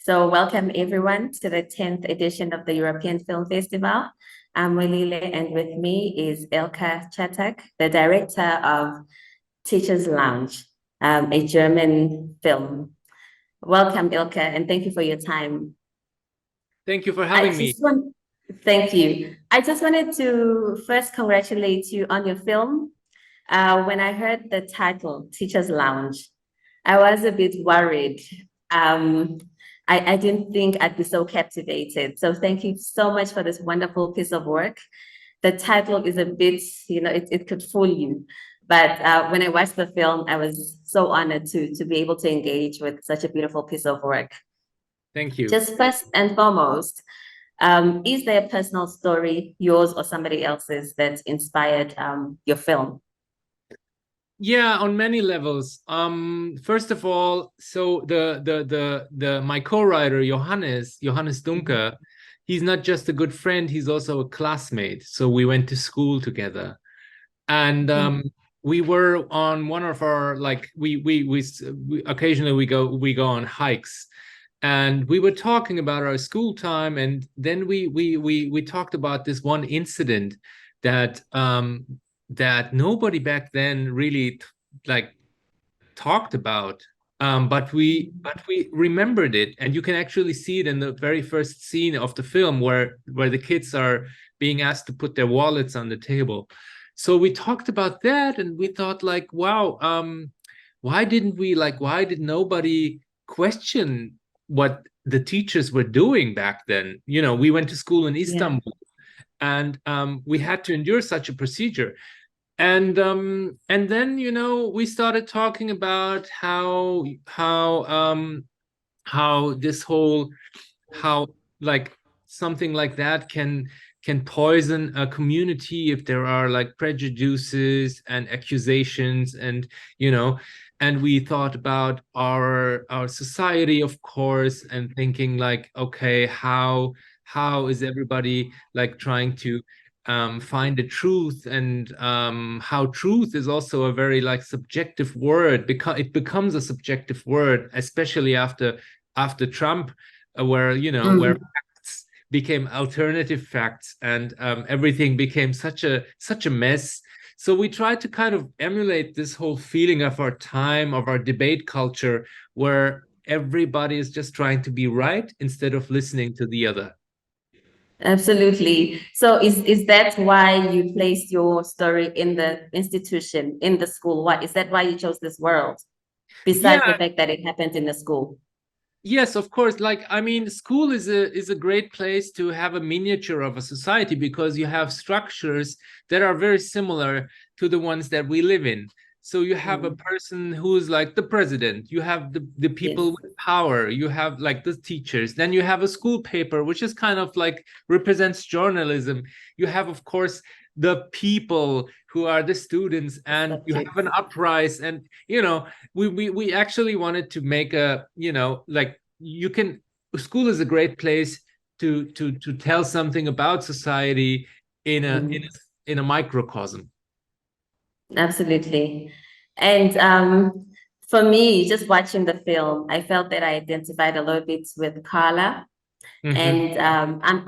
So, welcome everyone to the 10th edition of the European Film Festival. I'm Welile, and with me is Ilka Chatak, the director of Teachers Lounge, a German film. Welcome, Ilka, and thank you for your time. Thank you for I having me. just want, Thank you. I just wanted to first congratulate you on your film. When I heard the title, Teachers Lounge, I was a bit worried. Um, I didn't think I'd be so captivated. So thank you so much for this wonderful piece of work. The title is a bit, it could fool you. But when I watched the film, I was so honored to be able to engage with such a beautiful piece of work. Thank you. Just first and foremost, is there a personal story, yours or somebody else's, that inspired your film? Yeah, on many levels. First of all, so the my co-writer Johannes Dunker, he's not just a good friend, he's also a classmate. So we went to school together. And we were on one of our like we occasionally we go on hikes, and we were talking about our school time, and then we talked about this one incident that that nobody back then really like talked about, but we remembered it, and you can actually see it in the very first scene of the film where the kids are being asked to put their wallets on the table. So we talked about that, and we thought like, wow, why did nobody question what the teachers were doing back then? You know, we went to school in Yeah. Istanbul, and we had to endure such a procedure. And then, you know, we started talking about how this whole how like something like that can poison a community if there are like prejudices and accusations, and you know, and we thought about our society, of course, and thinking like, okay, how is everybody like trying to find the truth, and how truth is also a very like subjective word, because it becomes a subjective word, especially after Trump, where you know where Mm. facts became alternative facts, and everything became such a mess. So we tried to kind of emulate this whole feeling of our time, of our debate culture, where everybody is just trying to be right instead of listening to the other. Absolutely. So is that why you placed your story in the institution, in the school? Why is that why you chose this world? Besides the Yeah, fact that it happened in the school. yes, of course. Like, I mean, school is a great place to have a miniature of a society, because you have structures that are very similar to the ones that we live in. So you have a Mm. person who's like the president, you have the people Yes. with power, you have like the teachers, then you have a school paper, which is kind of like represents journalism. You have, of course, the people who are the students, The and you have an subjects. uprise, and you know, we actually wanted to make a, you know, like, you can, school is a great place to tell something about society in Mm. a microcosm. Absolutely. And for me, just watching the film, I felt that I identified a little bit with Carla. Hmm. And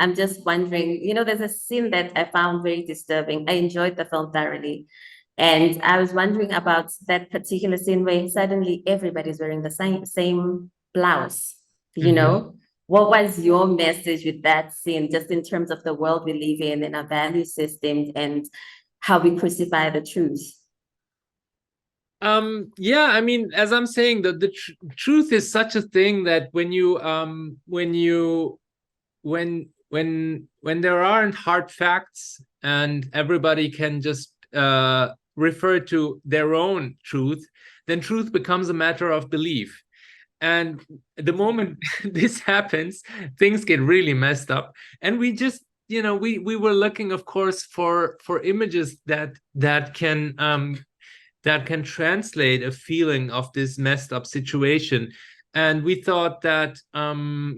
I'm just wondering, there's a scene that I found very disturbing. I enjoyed the film thoroughly. And I was wondering about that particular scene where suddenly everybody's wearing the same blouse, you Hmm. know? What was your message with that scene, just in terms of the world we live in and our value systems and how we crucify the truth? Yeah, I mean, as I'm saying, truth is such a thing that when there aren't hard facts, and everybody can just refer to their own truth, then truth becomes a matter of belief. And the moment this happens, things get really messed up. And we just, you know, we were looking, of course, for images that can translate a feeling of this messed up situation. And we thought that,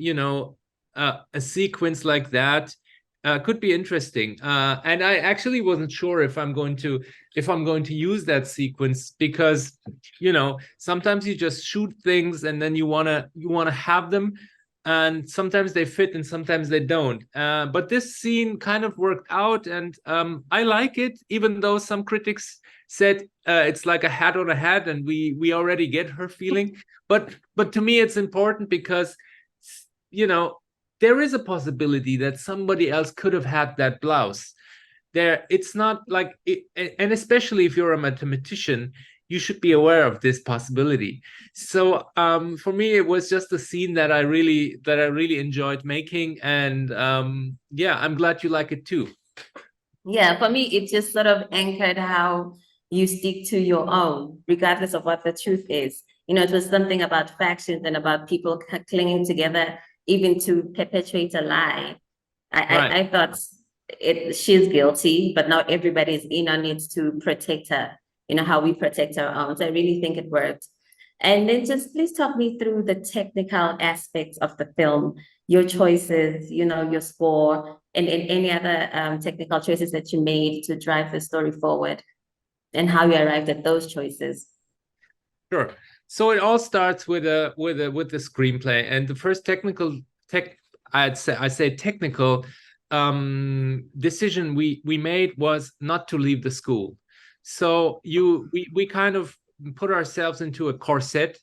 you know, a sequence like that could be interesting. And I actually wasn't sure if I'm going to use that sequence, because, you know, sometimes you just shoot things and then you wanna have them. and sometimes they fit and sometimes they don't. But this scene kind of worked out, and I like it, even though some critics said it's like a hat on a hat, and we already get her feeling. But to me, it's important because, you know, there is a possibility that somebody else could have had that blouse. It's not like it, and especially if you're a mathematician, you should be aware of this possibility. So for me, it was just a scene that I really enjoyed making, and yeah, I'm glad you like it too. Yeah, for me, it just sort of anchored how you stick to your own, regardless of what the truth is. It was something about factions and about people clinging together, even to perpetuate a lie. Right. I thought she's guilty, but now everybody's in on it to protect her, how we protect our own. So I really think it worked. And then just please talk me through the technical aspects of the film, your choices, your score, and any other technical choices that you made to drive the story forward, and how you arrived at those choices. Sure. So it all starts with the screenplay, and the first I say technical decision we made was not to leave the school. So we kind of put ourselves into a corset,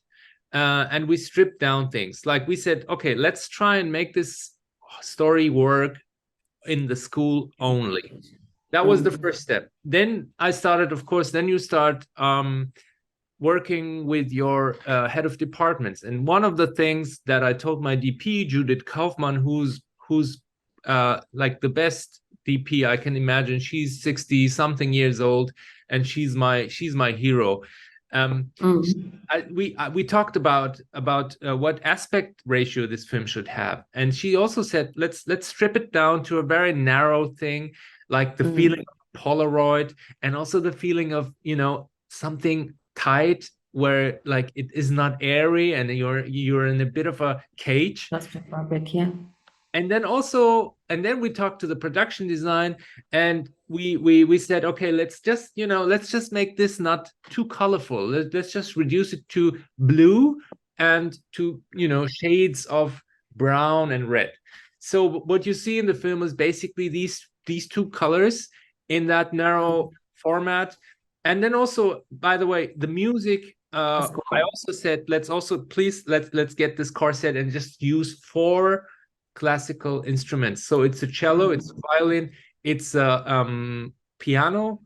and we stripped down things. Like we said, okay, let's try and make this story work in the school only. That was the first step. Then I started, of course, then you start working with your head of departments. And one of the things that I told my DP, Judith Kaufmann, who's like the best DP I can imagine. She's 60 something years old, and she's my hero. We talked about what aspect ratio this film should have, and she also said let's strip it down to a very narrow thing, like the feeling of Polaroid, and also the feeling of something tight, where like it is not airy and you're in a bit of a cage. That's the fabric, yeah. And then we talked to the production design, and we said, okay, let's just make this not too colorful. Let's just reduce it to blue and to shades of brown and red. So what you see in the film is basically these two colors in that narrow format. And then also, by the way, the music, Cool. I also said, let's get this corset and just use 4 classical instruments. So it's a cello, it's a violin, it's a piano,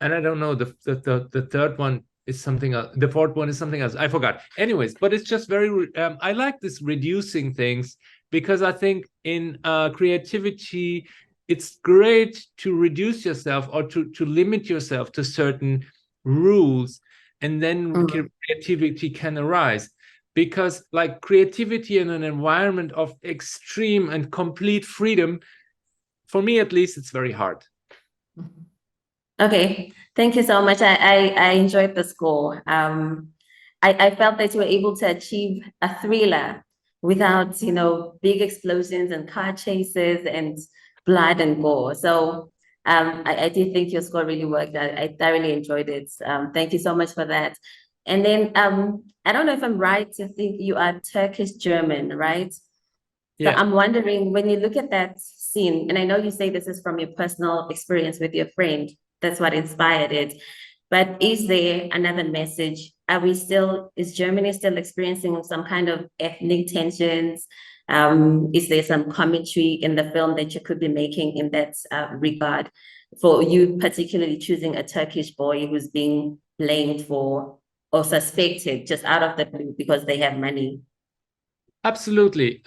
and I don't know, the third one is something else. The fourth one is something else. I forgot. Anyways, but it's just very I like this reducing things, because I think in creativity it's great to reduce yourself, or to limit yourself to certain rules, and then creativity can arise. Because like creativity in an environment of extreme and complete freedom, for me at least, it's very hard. Okay, thank you so much. I enjoyed the score. I felt that you were able to achieve a thriller without, big explosions and car chases and blood and gore. So I do think your score really worked. I thoroughly enjoyed it. Thank you so much for that. And then I don't know if I'm right to think you are Turkish German, right? So Yeah. I'm wondering, when you look at that scene, and I know you say this is from your personal experience with your friend, that's what inspired it. But is there another message? Is Germany still experiencing some kind of ethnic tensions? Is there some commentary in the film that you could be making in that regard, for you particularly choosing a Turkish boy who's being blamed for or suspected just out of the blue because they have money? Absolutely.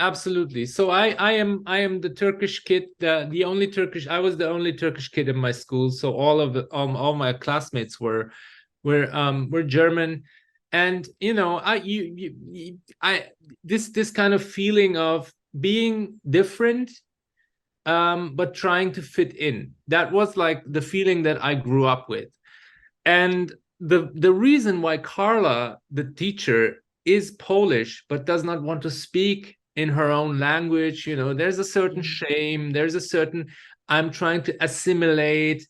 So I am the Turkish kid, the only Turkish. I was the only Turkish kid in my school. So all my classmates were German, and I this kind of feeling of being different, but trying to fit in. That was like the feeling that I grew up with, and the reason why Carla, the teacher, is Polish but does not want to speak in her own language, there's a certain shame, there's a certain, I'm trying to assimilate.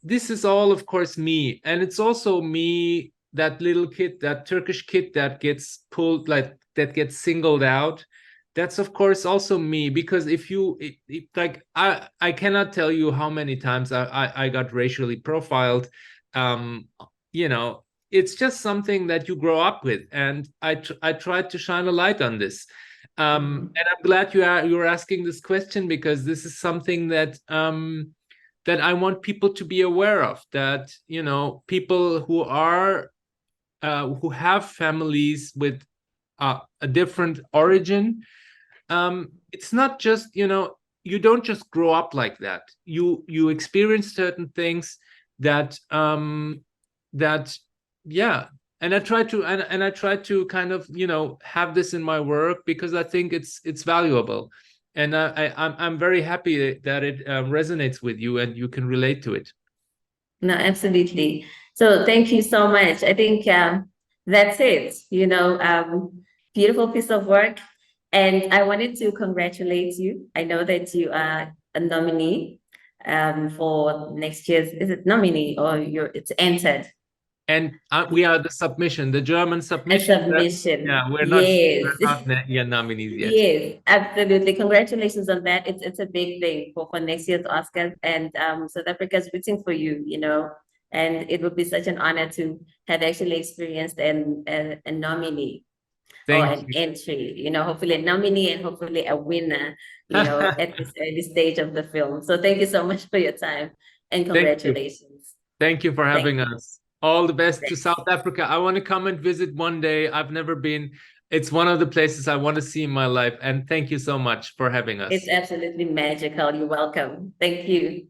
This is all, of course, me, and it's also me, that little kid, that Turkish kid that gets pulled, like that gets singled out, that's of course also me, because if you like, I cannot tell you how many times I got racially profiled. um you know, it's just something that you grow up with, and I tried to shine a light on this. And I'm glad you're asking this question, because this is something that that I want people to be aware of, that, you know, people who are who have families with a different origin, it's not just, you know, you don't just grow up like that. You experience certain things that that yeah. And I try to kind of, you know, have this in my work, because I think it's valuable. And I'm very happy that it resonates with you and you can relate to it. No, absolutely. So thank you so much. I think that's it. Beautiful piece of work. And I wanted to congratulate you. I know that you are a nominee for next year's, is it nominee or it's entered? And we are the submission, the German A submission. submission. Yeah, Yes. we're not yet nominees yet. Yes, absolutely. Congratulations on that. It's a big thing for next year's Oscars, and South Africa is rooting for you, and it would be such an honor to have actually experienced a nominee or Thank an entry, hopefully a nominee and hopefully a winner, you. at this early stage of the film. So thank you so much for your time and Thank you. congratulations. Thank you for Thank having you. us. All the best to Thanks. South Africa. I want to come and visit one day. I've never been. It's one of the places I want to see in my life. And thank you so much for having us. It's absolutely magical. You're welcome. Thank you.